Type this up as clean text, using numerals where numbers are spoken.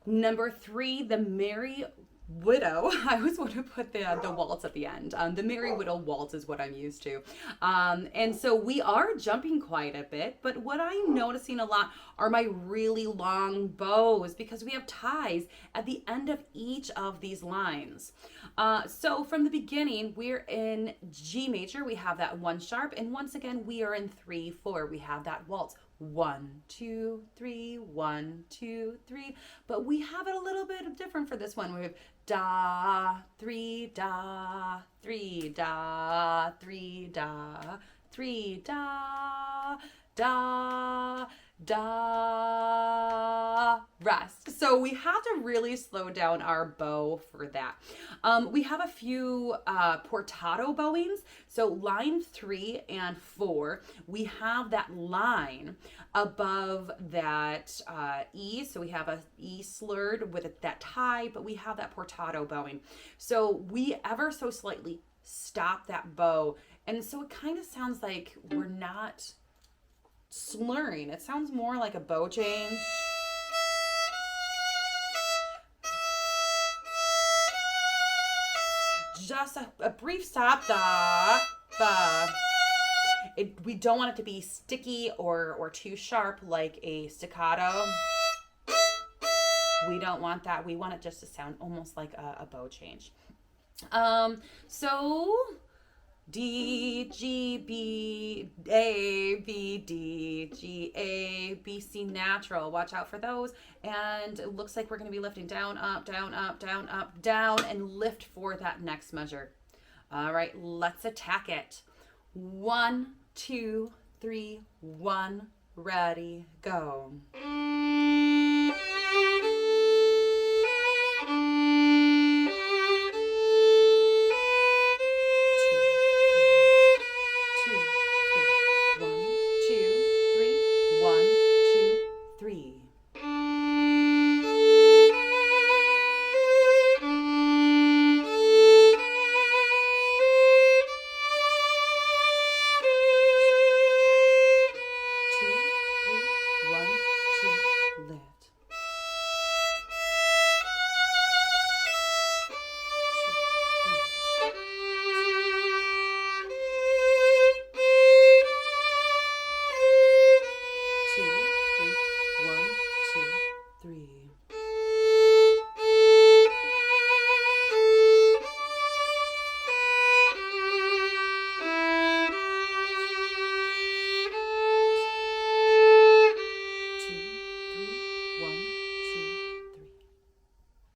Number 3, the Merry Widow. I always want to put the waltz at the end. The Merry Widow waltz is what I'm used to. And so we are jumping quite a bit, but what I'm noticing a lot are my really long bows because we have ties at the end of each of these lines. So from the beginning, we're in G major. We have that 1 sharp. And once again, we are in 3/4. We have that waltz. 1, 2, 3, 1, 2, 3. But we have it a little bit different for this one. We have da, 3, da, 3, da, 3, da, 3, da, da, da, rest. So we have to really slow down our bow for that. We have a few portato bowings. So line 3 and 4, we have that line above that E. So we have a E slurred with that tie, but we have that portato bowing. So we ever so slightly stop that bow. And so it kind of sounds like we're not slurring. It sounds more like a bow change. Just a brief stop. Da, ba. We don't want it to be sticky or too sharp like a staccato. We don't want that. We want it just to sound almost like a bow change. So D, G, B, A, B, D, G, A, B, C, natural. Watch out for those. And it looks like we're going to be lifting down, up, down, up, down, up, down, and lift for that next measure. All right, let's attack it. 1, 2, 3, 1, ready, go.